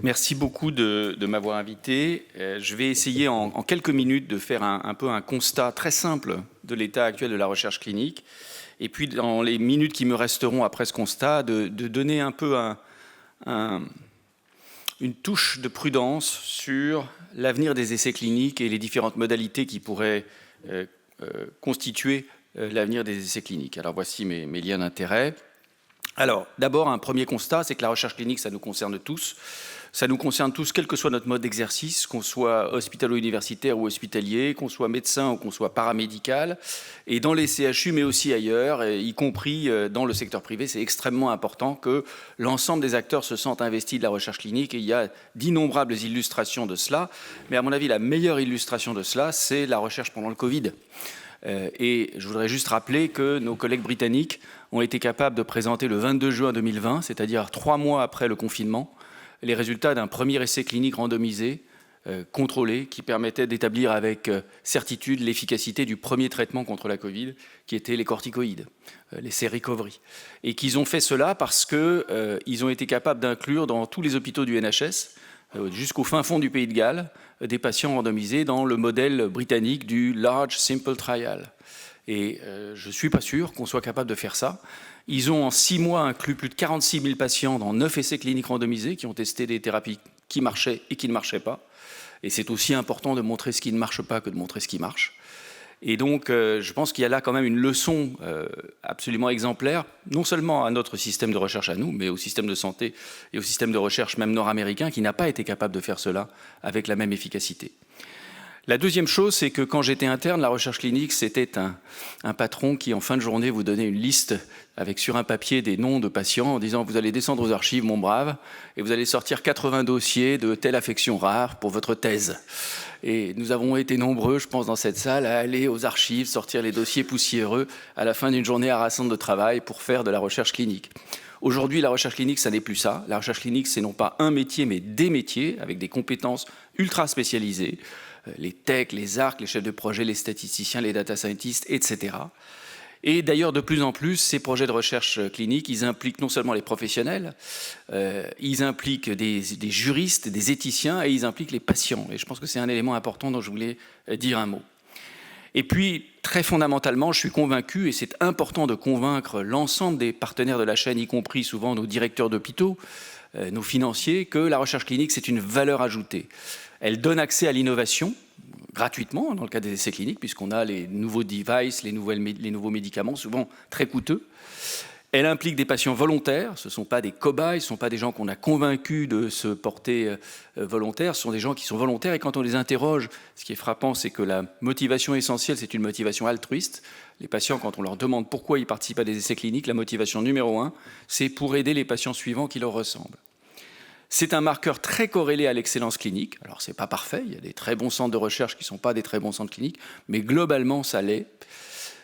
Merci beaucoup de m'avoir invité. Je vais essayer en quelques minutes de faire un peu un constat très simple de l'état actuel de la recherche clinique. Et puis, dans les minutes qui me resteront après ce constat, de donner un peu une touche de prudence sur l'avenir des essais cliniques et les différentes modalités qui pourraient constituer l'avenir des essais cliniques. Alors, voici mes liens d'intérêt. Alors, d'abord, un premier constat, c'est que la recherche clinique, ça nous concerne tous. Ça nous concerne tous, quel que soit notre mode d'exercice, qu'on soit hospitalo-universitaire ou hospitalier, qu'on soit médecin ou qu'on soit paramédical, et dans les CHU, mais aussi ailleurs, y compris dans le secteur privé, c'est extrêmement important que l'ensemble des acteurs se sentent investis de la recherche clinique, et il y a d'innombrables illustrations de cela, mais à mon avis, la meilleure illustration de cela, c'est la recherche pendant le Covid. Et je voudrais juste rappeler que nos collègues britanniques ont été capables de présenter le 22 juin 2020, c'est-à-dire 3 mois après le confinement, les résultats d'un premier essai clinique randomisé, contrôlé, qui permettait d'établir avec certitude l'efficacité du premier traitement contre la Covid, qui était les corticoïdes, l'essai Recovery. Et qu'ils ont fait cela parce qu'ils ont été capables d'inclure dans tous les hôpitaux du NHS, jusqu'au fin fond du Pays de Galles, des patients randomisés dans le modèle britannique du Large Simple Trial. Et je ne suis pas sûr qu'on soit capable de faire ça. Ils ont en 6 mois inclus plus de 46 000 patients dans 9 essais cliniques randomisés qui ont testé des thérapies qui marchaient et qui ne marchaient pas. Et c'est aussi important de montrer ce qui ne marche pas que de montrer ce qui marche. Et donc, je pense qu'il y a là quand même une leçon absolument exemplaire, non seulement à notre système de recherche à nous, mais au système de santé et au système de recherche même nord-américain, qui n'a pas été capable de faire cela avec la même efficacité. La deuxième chose, c'est que quand j'étais interne, la recherche clinique, c'était un patron qui, en fin de journée, vous donnait une liste avec sur un papier des noms de patients en disant « Vous allez descendre aux archives, mon brave, et vous allez sortir 80 dossiers de telle affection rare pour votre thèse. » Et nous avons été nombreux, je pense, dans cette salle, à aller aux archives, sortir les dossiers poussiéreux à la fin d'une journée harassante de travail pour faire de la recherche clinique. Aujourd'hui, la recherche clinique, ça n'est plus ça. La recherche clinique, c'est non pas un métier, mais des métiers avec des compétences ultra spécialisées. Les techs, les arcs, les chefs de projet, les statisticiens, les data scientists, etc. Et d'ailleurs, de plus en plus, ces projets de recherche clinique, ils impliquent non seulement les professionnels, ils impliquent des juristes, des éthiciens, et ils impliquent les patients. Et je pense que c'est un élément important dont je voulais dire un mot. Et puis, très fondamentalement, je suis convaincu, et c'est important de convaincre l'ensemble des partenaires de la chaîne, y compris souvent nos directeurs d'hôpitaux, nos financiers, que la recherche clinique, c'est une valeur ajoutée. Elle donne accès à l'innovation, gratuitement, dans le cas des essais cliniques, puisqu'on a les nouveaux devices, les nouveaux médicaments, souvent très coûteux. Elle implique des patients volontaires, ce ne sont pas des cobayes, ce ne sont pas des gens qu'on a convaincus de se porter volontaires, ce sont des gens qui sont volontaires, et quand on les interroge, ce qui est frappant, c'est que la motivation essentielle, c'est une motivation altruiste. Les patients, quand on leur demande pourquoi ils participent à des essais cliniques, la motivation numéro 1, c'est pour aider les patients suivants qui leur ressemblent. C'est un marqueur très corrélé à l'excellence clinique. Alors, ce n'est pas parfait, il y a des très bons centres de recherche qui ne sont pas des très bons centres cliniques, mais globalement, ça l'est.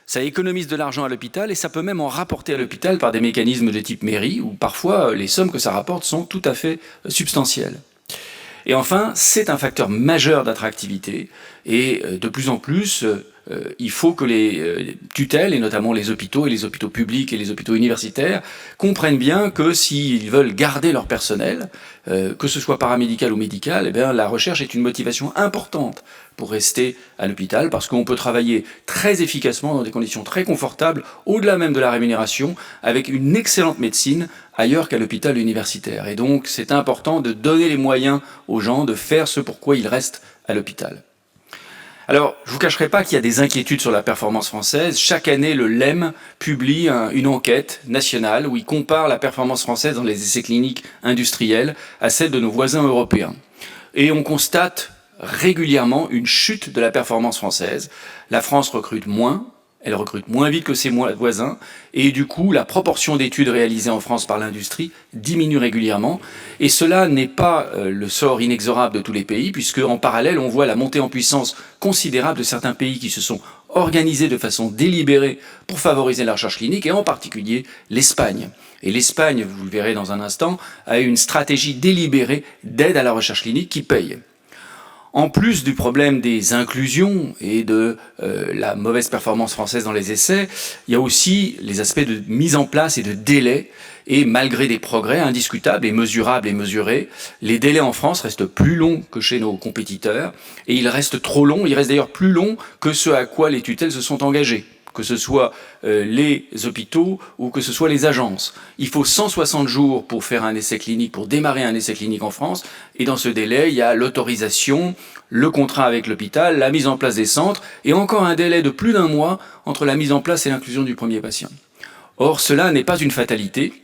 Ça économise de l'argent à l'hôpital et ça peut même en rapporter à l'hôpital par des mécanismes de type mairie, où parfois les sommes que ça rapporte sont tout à fait substantielles. Et enfin, c'est un facteur majeur d'attractivité et de plus en plus, il faut que les tutelles, et notamment les hôpitaux publics et les hôpitaux universitaires, comprennent bien que s'ils veulent garder leur personnel, que ce soit paramédical ou médical, eh bien, la recherche est une motivation importante pour rester à l'hôpital, parce qu'on peut travailler très efficacement dans des conditions très confortables, au-delà même de la rémunération, avec une excellente médecine ailleurs qu'à l'hôpital universitaire. Et donc, c'est important de donner les moyens aux gens de faire ce pourquoi ils restent à l'hôpital. Alors, je ne vous cacherai pas qu'il y a des inquiétudes sur la performance française. Chaque année, le LEM publie une enquête nationale où il compare la performance française dans les essais cliniques industriels à celle de nos voisins européens. Et on constate régulièrement une chute de la performance française. La France recrute moins, elle recrute moins vite que ses voisins, et du coup, la proportion d'études réalisées en France par l'industrie diminue régulièrement. Et cela n'est pas le sort inexorable de tous les pays, puisque en parallèle, on voit la montée en puissance considérable de certains pays qui se sont organisés de façon délibérée pour favoriser la recherche clinique, et en particulier l'Espagne. Et l'Espagne, vous le verrez dans un instant, a une stratégie délibérée d'aide à la recherche clinique qui paye. En plus du problème des inclusions et de la mauvaise performance française dans les essais, il y a aussi les aspects de mise en place et de délai. Et malgré des progrès indiscutables et mesurables et mesurés, les délais en France restent plus longs que chez nos compétiteurs. Et ils restent trop longs, ils restent d'ailleurs plus longs que ce à quoi les tutelles se sont engagées, que ce soit les hôpitaux ou que ce soit les agences. Il faut 160 jours pour faire un essai clinique, pour démarrer un essai clinique en France, et dans ce délai, il y a l'autorisation, le contrat avec l'hôpital, la mise en place des centres, et encore un délai de plus d'1 mois entre la mise en place et l'inclusion du premier patient. Or, cela n'est pas une fatalité,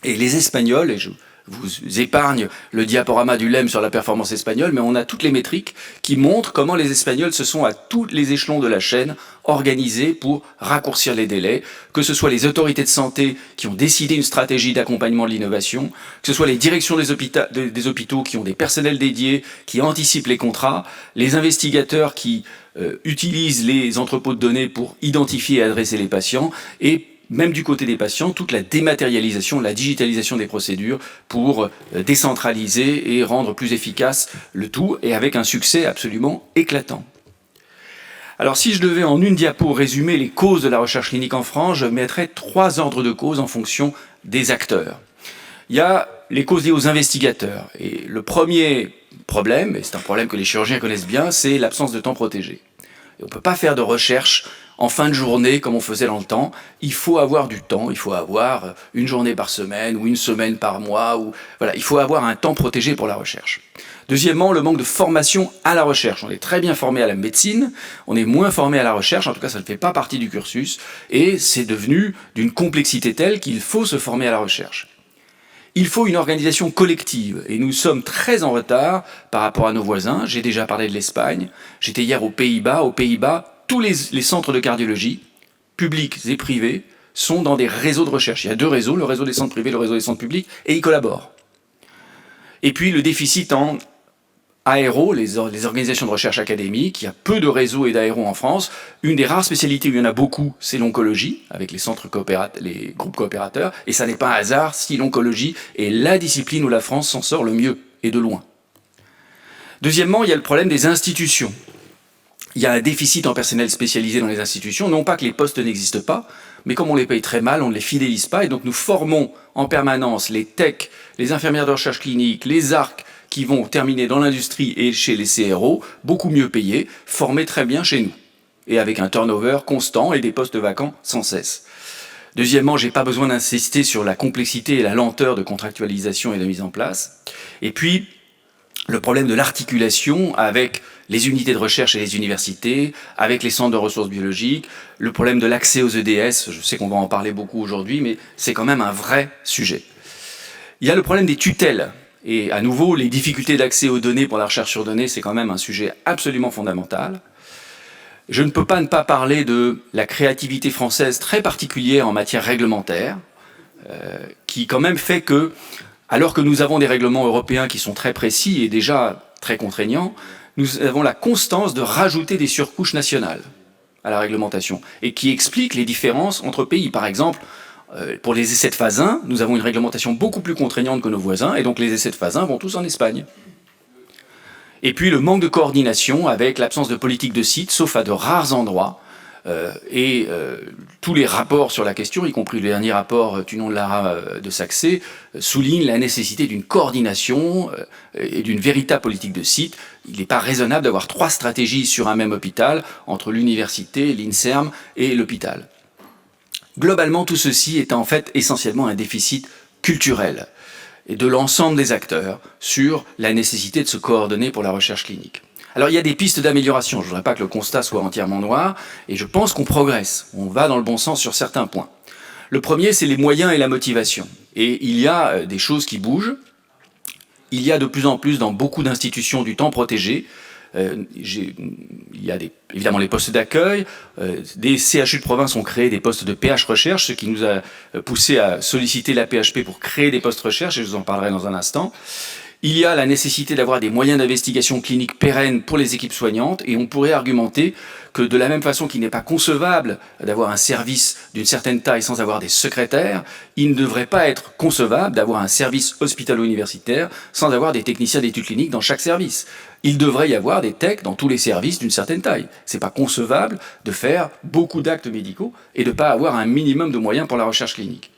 et les Espagnols, et je vous épargne le diaporama du LEM sur la performance espagnole, mais on a toutes les métriques qui montrent comment les Espagnols se sont à tous les échelons de la chaîne organisés pour raccourcir les délais, que ce soit les autorités de santé qui ont décidé une stratégie d'accompagnement de l'innovation, que ce soit les directions des hôpitaux qui ont des personnels dédiés, qui anticipent les contrats, les investigateurs qui utilisent les entrepôts de données pour identifier et adresser les patients, et même du côté des patients, toute la dématérialisation, la digitalisation des procédures pour décentraliser et rendre plus efficace le tout, et avec un succès absolument éclatant. Alors si je devais en une diapo résumer les causes de la recherche clinique en France, je mettrais 3 ordres de causes en fonction des acteurs. Il y a les causes liées aux investigateurs, et le premier problème, et c'est un problème que les chirurgiens connaissent bien, c'est l'absence de temps protégé. Et on ne peut pas faire de recherche en fin de journée comme on faisait dans le temps. Il faut avoir du temps, il faut avoir une journée par semaine ou une semaine par mois. Voilà, il faut avoir un temps protégé pour la recherche. Deuxièmement, le manque de formation à la recherche. On est très bien formé à la médecine, on est moins formé à la recherche, en tout cas ça ne fait pas partie du cursus, et c'est devenu d'une complexité telle qu'il faut se former à la recherche. Il faut une organisation collective, et nous sommes très en retard par rapport à nos voisins. J'ai déjà parlé de l'Espagne, j'étais hier aux Pays-Bas. Aux Pays-Bas, tous les centres de cardiologie, publics et privés, sont dans des réseaux de recherche. Il y a 2 réseaux, le réseau des centres privés, le réseau des centres publics, et ils collaborent. Et puis le déficit en aéro, les organisations de recherche académique, il y a peu de réseaux et d'aéro en France. Une des rares spécialités où il y en a beaucoup, c'est l'oncologie, avec les groupes coopérateurs, et ça n'est pas un hasard si l'oncologie est la discipline où la France s'en sort le mieux, et de loin. Deuxièmement, il y a le problème des institutions. Il y a un déficit en personnel spécialisé dans les institutions, non pas que les postes n'existent pas, mais comme on les paye très mal, on ne les fidélise pas, et donc nous formons en permanence les techs, les infirmières de recherche clinique, les ARC, qui vont terminer dans l'industrie et chez les CRO, beaucoup mieux payés, formés très bien chez nous, et avec un turnover constant et des postes vacants sans cesse. Deuxièmement, je n'ai pas besoin d'insister sur la complexité et la lenteur de contractualisation et de mise en place. Et puis, le problème de l'articulation avec les unités de recherche et les universités, avec les centres de ressources biologiques, le problème de l'accès aux EDS, je sais qu'on va en parler beaucoup aujourd'hui, mais c'est quand même un vrai sujet. Il y a le problème des tutelles, et à nouveau, les difficultés d'accès aux données pour la recherche sur données, c'est quand même un sujet absolument fondamental. Je ne peux pas ne pas parler de la créativité française très particulière en matière réglementaire, qui quand même fait que, alors que nous avons des règlements européens qui sont très précis et déjà très contraignants, nous avons la constance de rajouter des surcouches nationales à la réglementation et qui expliquent les différences entre pays. Par exemple, pour les essais de phase 1, nous avons une réglementation beaucoup plus contraignante que nos voisins et donc les essais de phase 1 vont tous en Espagne. Et puis le manque de coordination avec l'absence de politique de site, sauf à de rares endroits, tous les rapports sur la question, y compris le dernier rapport Tunon-Lara de Saxé, soulignent la nécessité d'une coordination et d'une véritable politique de site. Il n'est pas raisonnable d'avoir 3 stratégies sur un même hôpital, entre l'université, l'INSERM et l'hôpital. Globalement, tout ceci est en fait essentiellement un déficit culturel et de l'ensemble des acteurs sur la nécessité de se coordonner pour la recherche clinique. Alors il y a des pistes d'amélioration, je ne voudrais pas que le constat soit entièrement noir, et je pense qu'on progresse, on va dans le bon sens sur certains points. Le premier, c'est les moyens et la motivation. Et il y a des choses qui bougent, il y a de plus en plus dans beaucoup d'institutions du temps protégé, il y a évidemment les postes d'accueil, des CHU de province ont créé des postes de PH recherche, ce qui nous a poussé à solliciter la PHP pour créer des postes recherche, et je vous en parlerai dans un instant. Il y a la nécessité d'avoir des moyens d'investigation clinique pérennes pour les équipes soignantes, et on pourrait argumenter que de la même façon qu'il n'est pas concevable d'avoir un service d'une certaine taille sans avoir des secrétaires, il ne devrait pas être concevable d'avoir un service hospitalo-universitaire sans avoir des techniciens d'études cliniques dans chaque service. Il devrait y avoir des techs dans tous les services d'une certaine taille. C'est pas concevable de faire beaucoup d'actes médicaux et de ne pas avoir un minimum de moyens pour la recherche clinique.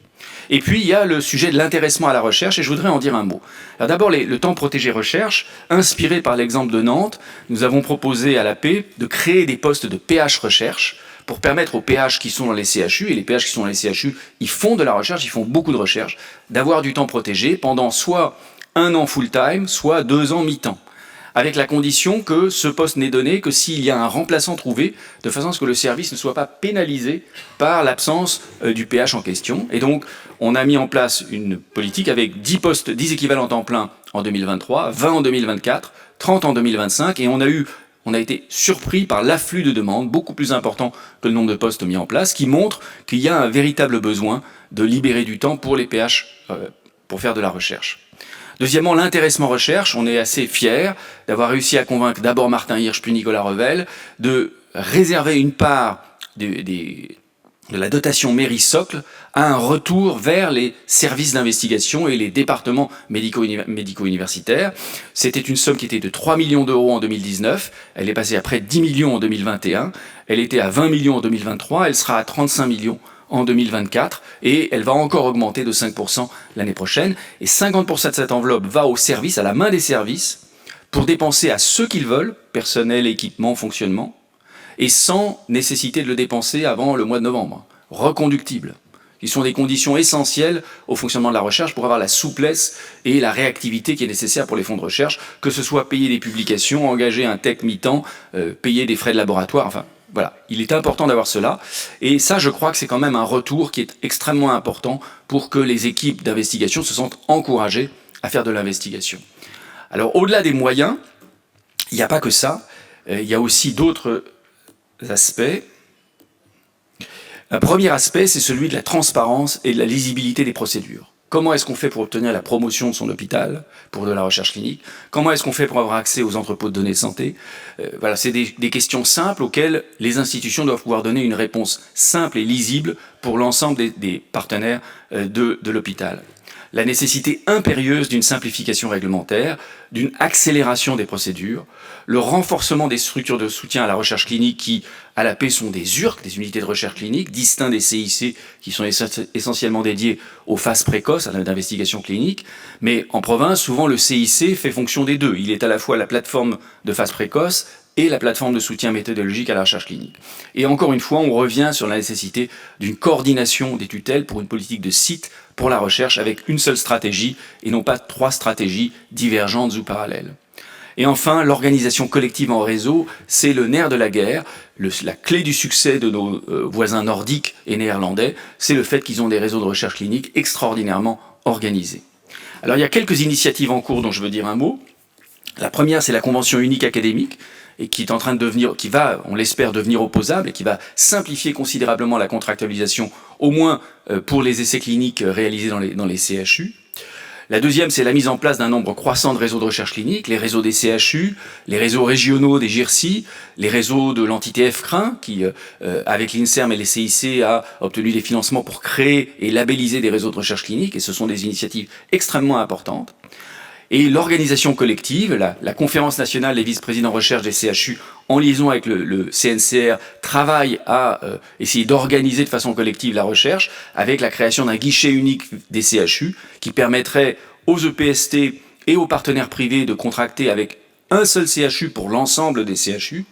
Et puis, il y a le sujet de l'intéressement à la recherche, et je voudrais en dire un mot. Alors d'abord, le temps protégé recherche, inspiré par l'exemple de Nantes, nous avons proposé à l'AP de créer des postes de PH recherche pour permettre aux PH qui sont dans les CHU, et les PH qui sont dans les CHU, ils font de la recherche, ils font beaucoup de recherche, d'avoir du temps protégé pendant soit 1 an full-time, soit 2 ans mi-temps, avec la condition que ce poste n'est donné que s'il y a un remplaçant trouvé, de façon à ce que le service ne soit pas pénalisé par l'absence du PH en question. Et donc, on a mis en place une politique avec 10 postes, 10 équivalents temps plein en 2023, 20 en 2024, 30 en 2025, et on a été surpris par l'afflux de demandes, beaucoup plus important que le nombre de postes mis en place, qui montre qu'il y a un véritable besoin de libérer du temps pour les PH pour faire de la recherche. Deuxièmement, l'intéressement recherche. On est assez fiers d'avoir réussi à convaincre d'abord Martin Hirsch puis Nicolas Revel de réserver une part de la dotation mairie socle à un retour vers les services d'investigation et les départements médico-universitaires. C'était une somme qui était de 3 millions d'euros en 2019. Elle est passée à près de 10 millions en 2021. Elle était à 20 millions en 2023. Elle sera à 35 millions en 2024, et elle va encore augmenter de 5% l'année prochaine. Et 50% de cette enveloppe va aux services, à la main des services, pour dépenser à ceux qu'ils veulent, personnel, équipement, fonctionnement, et sans nécessité de le dépenser avant le mois de novembre. Reconductible. Qui sont des conditions essentielles au fonctionnement de la recherche pour avoir la souplesse et la réactivité qui est nécessaire pour les fonds de recherche, que ce soit payer des publications, engager un tech mi-temps, payer des frais de laboratoire, enfin, voilà, il est important d'avoir cela. Et ça, je crois que c'est quand même un retour qui est extrêmement important pour que les équipes d'investigation se sentent encouragées à faire de l'investigation. Alors, au-delà des moyens, il n'y a pas que ça. Il y a aussi d'autres aspects. Un premier aspect, c'est celui de la transparence et de la lisibilité des procédures. Comment est-ce qu'on fait pour obtenir la promotion de son hôpital pour de la recherche clinique? Comment est-ce qu'on fait pour avoir accès aux entrepôts de données de santé? Voilà, c'est des questions simples auxquelles les institutions doivent pouvoir donner une réponse simple et lisible pour l'ensemble des partenaires de l'hôpital. La nécessité impérieuse d'une simplification réglementaire, d'une accélération des procédures, le renforcement des structures de soutien à la recherche clinique qui, à l'AP, sont des URC, des unités de recherche clinique, distincts des CIC qui sont essentiellement dédiés aux phases précoces, à l'investigation clinique. Mais en province, souvent le CIC fait fonction des deux. Il est à la fois la plateforme de phase précoce et la plateforme de soutien méthodologique à la recherche clinique. Et encore une fois, on revient sur la nécessité d'une coordination des tutelles pour une politique de site pour la recherche avec une seule stratégie et non pas 3 stratégies divergentes ou parallèles. Et enfin, l'organisation collective en réseau, c'est le nerf de la guerre. La clé du succès de nos voisins nordiques et néerlandais, c'est le fait qu'ils ont des réseaux de recherche clinique extraordinairement organisés. Alors il y a quelques initiatives en cours dont je veux dire un mot. La première, c'est la convention unique académique, et qui est en train de devenir, qui va, on l'espère, devenir opposable et qui va simplifier considérablement la contractualisation, au moins pour les essais cliniques réalisés dans les CHU. La deuxième, c'est la mise en place d'un nombre croissant de réseaux de recherche clinique, les réseaux des CHU, les réseaux régionaux des GIRSI, les réseaux de l'entité FCRIN, qui, avec l'INSERM et les CIC, a obtenu des financements pour créer et labelliser des réseaux de recherche clinique, et ce sont des initiatives extrêmement importantes. Et l'organisation collective, la conférence nationale des vice-présidents recherche des CHU, en liaison avec le CNCR, travaille à essayer d'organiser de façon collective la recherche, avec la création d'un guichet unique des CHU, qui permettrait aux EPST et aux partenaires privés de contracter avec un seul CHU pour l'ensemble des CHU,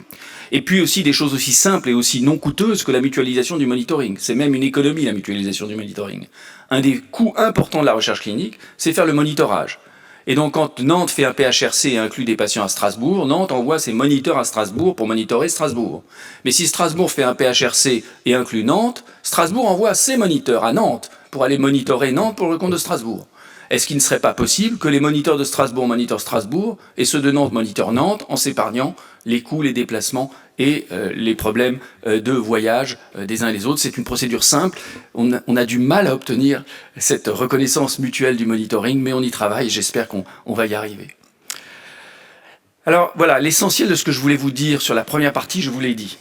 et puis aussi des choses aussi simples et aussi non coûteuses que la mutualisation du monitoring. C'est même une économie, la mutualisation du monitoring. Un des coûts importants de la recherche clinique, c'est faire le monitorage. Et donc, quand Nantes fait un PHRC et inclut des patients à Strasbourg, Nantes envoie ses moniteurs à Strasbourg pour monitorer Strasbourg. Mais si Strasbourg fait un PHRC et inclut Nantes, Strasbourg envoie ses moniteurs à Nantes pour aller monitorer Nantes pour le compte de Strasbourg. Est-ce qu'il ne serait pas possible que les moniteurs de Strasbourg monitorent Strasbourg et ceux de Nantes monitorent Nantes en s'épargnant les coûts, les déplacements et les problèmes de voyage des uns et des autres? C'est une procédure simple. On a du mal à obtenir cette reconnaissance mutuelle du monitoring, mais on y travaille et j'espère qu'on va y arriver. Alors voilà, l'essentiel de ce que je voulais vous dire sur la première partie, je vous l'ai dit.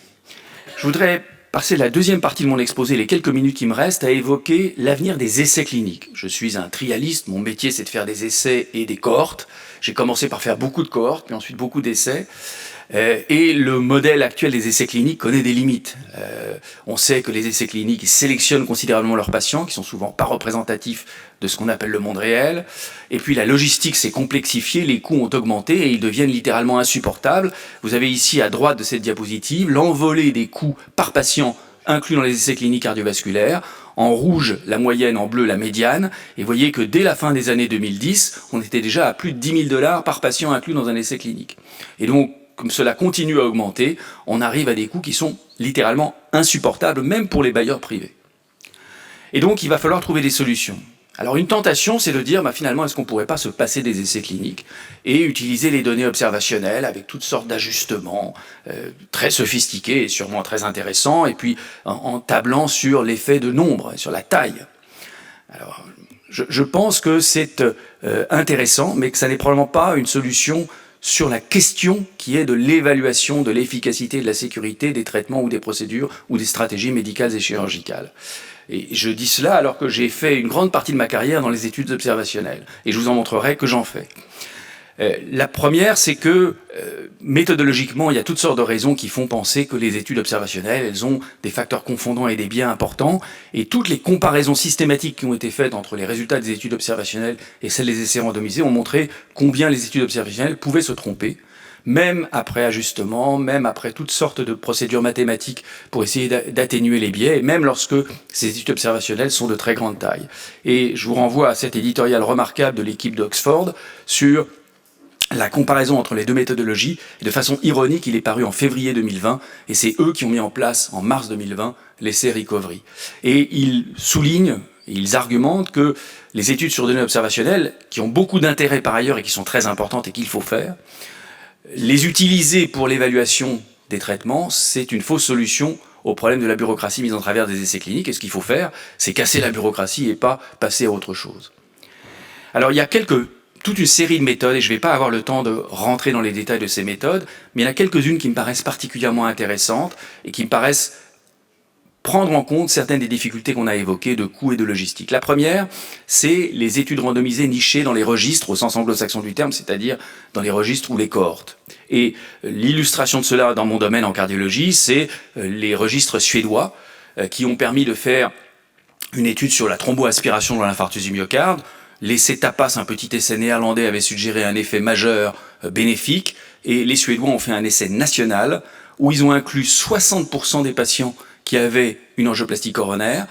Je voudrais passer la deuxième partie de mon exposé, les quelques minutes qui me restent, à évoquer l'avenir des essais cliniques. Je suis un trialiste, mon métier c'est de faire des essais et des cohortes. J'ai commencé par faire beaucoup de cohortes, puis ensuite beaucoup d'essais. Et le modèle actuel des essais cliniques connaît des limites. On sait que les essais cliniques sélectionnent considérablement leurs patients, qui sont souvent pas représentatifs de ce qu'on appelle le monde réel. Et puis la logistique s'est complexifiée, les coûts ont augmenté et ils deviennent littéralement insupportables. Vous avez ici à droite de cette diapositive l'envolée des coûts par patient inclus dans les essais cliniques cardiovasculaires. En rouge, la moyenne, en bleu, la médiane. Et vous voyez que dès la fin des années 2010, on était déjà à plus de 10 000 $ par patient inclus dans un essai clinique. Et donc, comme cela continue à augmenter, on arrive à des coûts qui sont littéralement insupportables, même pour les bailleurs privés. Et donc, il va falloir trouver des solutions. Alors, une tentation, c'est de dire, finalement, est-ce qu'on ne pourrait pas se passer des essais cliniques et utiliser les données observationnelles avec toutes sortes d'ajustements très sophistiqués et sûrement très intéressants, et puis en tablant sur l'effet de nombre, sur la taille. Alors, je pense que c'est intéressant, mais que ça n'est probablement pas une solution sur la question qui est de l'évaluation de l'efficacité et de la sécurité des traitements ou des procédures ou des stratégies médicales et chirurgicales. Et je dis cela alors que j'ai fait une grande partie de ma carrière dans les études observationnelles. Et je vous en montrerai que j'en fais. La première, c'est que méthodologiquement, il y a toutes sortes de raisons qui font penser que les études observationnelles, elles ont des facteurs confondants et des biais importants. Et toutes les comparaisons systématiques qui ont été faites entre les résultats des études observationnelles et celles des essais randomisés ont montré combien les études observationnelles pouvaient se tromper, même après ajustement, même après toutes sortes de procédures mathématiques pour essayer d'atténuer les biais, et même lorsque ces études observationnelles sont de très grande taille. Et je vous renvoie à cet éditorial remarquable de l'équipe d'Oxford sur la comparaison entre les deux méthodologies. De façon ironique, il est paru en février 2020, et c'est eux qui ont mis en place, en mars 2020, l'essai Recovery. Et ils soulignent, ils argumentent que les études sur données observationnelles, qui ont beaucoup d'intérêt par ailleurs et qui sont très importantes et qu'il faut faire, les utiliser pour l'évaluation des traitements, c'est une fausse solution au problème de la bureaucratie mise en travers des essais cliniques. Et ce qu'il faut faire, c'est casser la bureaucratie et pas passer à autre chose. Alors, il y a toute une série de méthodes, et je ne vais pas avoir le temps de rentrer dans les détails de ces méthodes, mais il y en a quelques-unes qui me paraissent particulièrement intéressantes et qui me paraissent prendre en compte certaines des difficultés qu'on a évoquées de coûts et de logistique. La première, c'est les études randomisées nichées dans les registres, au sens anglo-saxon du terme, c'est-à-dire dans les registres ou les cohortes. Et l'illustration de cela dans mon domaine en cardiologie, c'est les registres suédois qui ont permis de faire une étude sur la thromboaspiration dans l'infarctus du myocarde. L'essai TAPAS, un petit essai néerlandais, avait suggéré un effet majeur bénéfique, et les Suédois ont fait un essai national où ils ont inclus 60% des patients qui avaient une angioplastie coronaire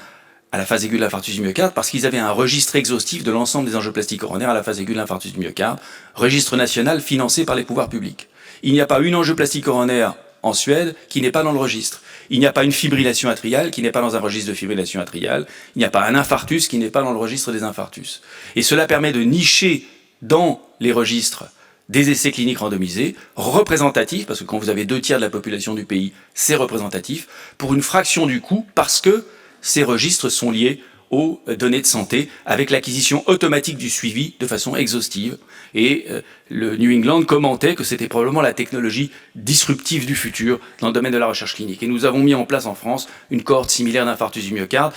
à la phase aiguë de l'infarctus du myocarde, parce qu'ils avaient un registre exhaustif de l'ensemble des angioplasties coronaires à la phase aiguë de l'infarctus du myocarde, registre national financé par les pouvoirs publics. Il n'y a pas une angioplastie coronaire en Suède qui n'est pas dans le registre. Il n'y a pas une fibrillation atriale qui n'est pas dans un registre de fibrillation atriale. Il n'y a pas un infarctus qui n'est pas dans le registre des infarctus. Et cela permet de nicher dans les registres des essais cliniques randomisés, représentatifs, parce que quand vous avez 2/3 de la population du pays, c'est représentatif, pour une fraction du coût, parce que ces registres sont liés aux données de santé, avec l'acquisition automatique du suivi de façon exhaustive. Et le New England commentait que c'était probablement la technologie disruptive du futur dans le domaine de la recherche clinique. Et nous avons mis en place en France une cohorte similaire d'infarctus du myocarde.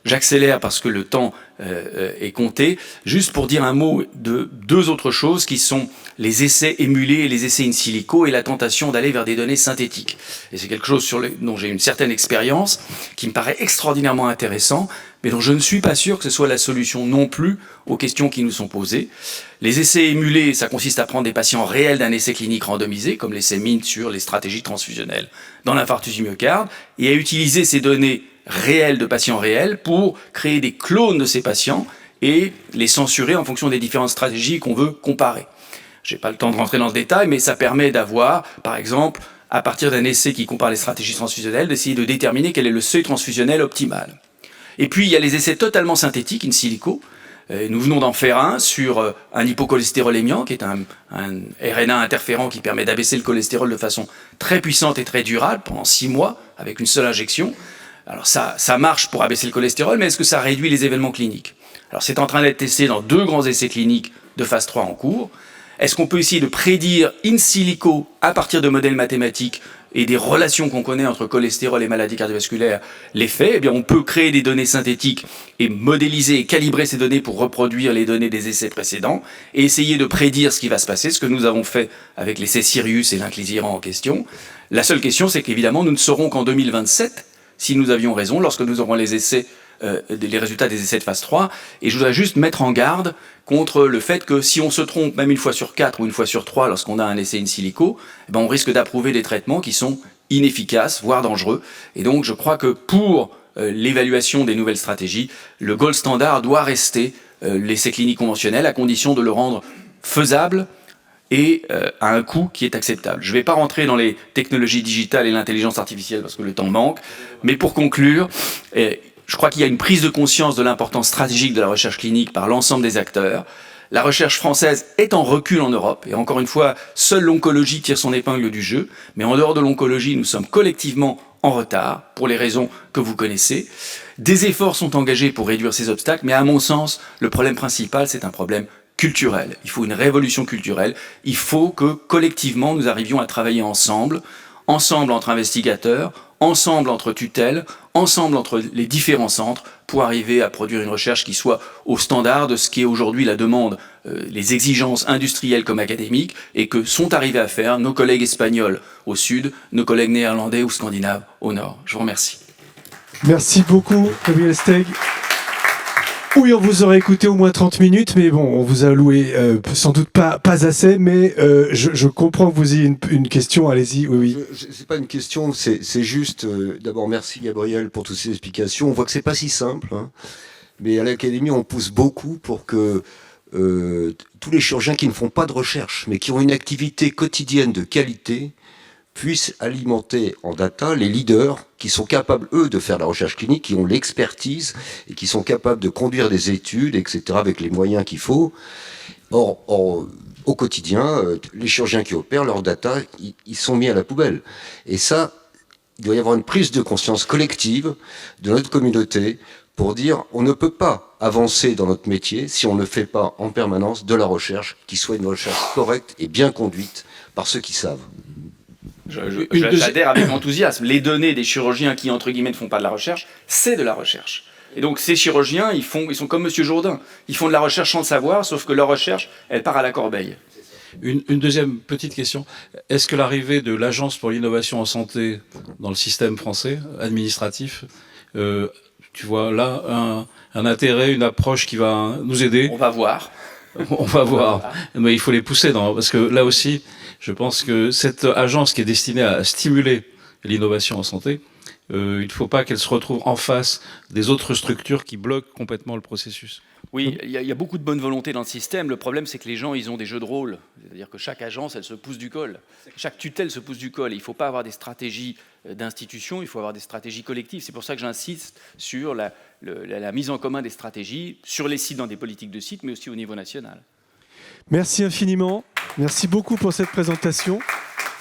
J'accélère parce que le temps est compté, juste pour dire un mot de deux autres choses qui sont les essais émulés et les essais in silico et la tentation d'aller vers des données synthétiques. Et c'est quelque chose dont j'ai une certaine expérience, qui me paraît extraordinairement intéressant, mais dont je ne suis pas sûr que ce soit la solution non plus aux questions qui nous sont posées. Les essais émulés, ça consiste à prendre des patients réels d'un essai clinique randomisé, comme l'essai MINT sur les stratégies transfusionnelles dans l'infarctus du myocarde, et à utiliser ces données réels de patients réels pour créer des clones de ces patients et les censurer en fonction des différentes stratégies qu'on veut comparer. Je n'ai pas le temps de rentrer dans le détail, mais ça permet d'avoir, par exemple, à partir d'un essai qui compare les stratégies transfusionnelles, d'essayer de déterminer quel est le seuil transfusionnel optimal. Et puis il y a les essais totalement synthétiques, in silico. Nous venons d'en faire un sur un hypocholestérolémiant, qui est un RNA interférent qui permet d'abaisser le cholestérol de façon très puissante et très durable pendant 6 mois avec une seule injection. Alors ça marche pour abaisser le cholestérol, mais est-ce que ça réduit les événements cliniques? Alors c'est en train d'être testé dans 2 grands essais cliniques de phase 3 en cours. Est-ce qu'on peut essayer de prédire in silico, à partir de modèles mathématiques et des relations qu'on connaît entre cholestérol et maladies cardiovasculaires, l'effet? Eh bien, on peut créer des données synthétiques et modéliser et calibrer ces données pour reproduire les données des essais précédents et essayer de prédire ce qui va se passer, ce que nous avons fait avec l'essai Sirius et l'inclisiran en question. La seule question, c'est qu'évidemment, nous ne saurons qu'en 2027 si nous avions raison, lorsque nous aurons les résultats des essais de phase 3. Et je voudrais juste mettre en garde contre le fait que si on se trompe même une fois sur 4 ou une fois sur 3 lorsqu'on a un essai in silico, eh ben on risque d'approuver des traitements qui sont inefficaces, voire dangereux. Et donc je crois que pour l'évaluation des nouvelles stratégies, le gold standard doit rester l'essai clinique conventionnel, à condition de le rendre faisable et à un coût qui est acceptable. Je ne vais pas rentrer dans les technologies digitales et l'intelligence artificielle parce que le temps manque, mais pour conclure, je crois qu'il y a une prise de conscience de l'importance stratégique de la recherche clinique par l'ensemble des acteurs. La recherche française est en recul en Europe, et encore une fois, seule l'oncologie tire son épingle du jeu, mais en dehors de l'oncologie, nous sommes collectivement en retard, pour les raisons que vous connaissez. Des efforts sont engagés pour réduire ces obstacles, mais à mon sens, le problème principal, c'est un problème culturel. Il faut une révolution culturelle. Il faut que, collectivement, nous arrivions à travailler ensemble entre investigateurs, ensemble entre tutelles, ensemble entre les différents centres, pour arriver à produire une recherche qui soit au standard de ce qui est aujourd'hui la demande, les exigences industrielles comme académiques, et que sont arrivés à faire nos collègues espagnols au sud, nos collègues néerlandais ou scandinaves au nord. Je vous remercie. Merci beaucoup, Gabriel Steig. Oui, on vous aurait écouté au moins 30 minutes, mais bon, on vous a loué sans doute pas assez, mais je comprends que vous ayez une question, allez-y, oui. C'est pas une question, c'est juste, d'abord merci Gabriel pour toutes ces explications. On voit que c'est pas si simple, hein, mais à l'Académie, on pousse beaucoup pour que tous les chirurgiens qui ne font pas de recherche, mais qui ont une activité quotidienne de qualité, puissent alimenter en data les leaders qui sont capables, eux, de faire la recherche clinique, qui ont l'expertise et qui sont capables de conduire des études, etc., avec les moyens qu'il faut. Or, au quotidien, les chirurgiens qui opèrent, leurs data, ils sont mis à la poubelle. Et ça, il doit y avoir une prise de conscience collective de notre communauté pour dire on ne peut pas avancer dans notre métier si on ne fait pas en permanence de la recherche qui soit une recherche correcte et bien conduite par ceux qui savent. J'adhère avec enthousiasme. Les données des chirurgiens qui, entre guillemets, ne font pas de la recherche, c'est de la recherche. Et donc ces chirurgiens, ils sont comme M. Jourdain. Ils font de la recherche sans le savoir, sauf que leur recherche, elle part à la corbeille. Une deuxième petite question. Est-ce que l'arrivée de l'Agence pour l'innovation en santé dans le système français administratif, tu vois là un intérêt, une approche qui va nous aider? On va voir. On va voir. Mais il faut les pousser, parce que là aussi, je pense que cette agence qui est destinée à stimuler l'innovation en santé, il ne faut pas qu'elle se retrouve en face des autres structures qui bloquent complètement le processus. Oui, il y a beaucoup de bonne volonté dans le système. Le problème, c'est que les gens, ils ont des jeux de rôle. C'est-à-dire que chaque agence, elle se pousse du col. Chaque tutelle se pousse du col. Et il ne faut pas avoir des stratégies d'institution, il faut avoir des stratégies collectives. C'est pour ça que j'insiste sur la mise en commun des stratégies sur les sites, dans des politiques de sites, mais aussi au niveau national. Merci infiniment. Merci beaucoup pour cette présentation.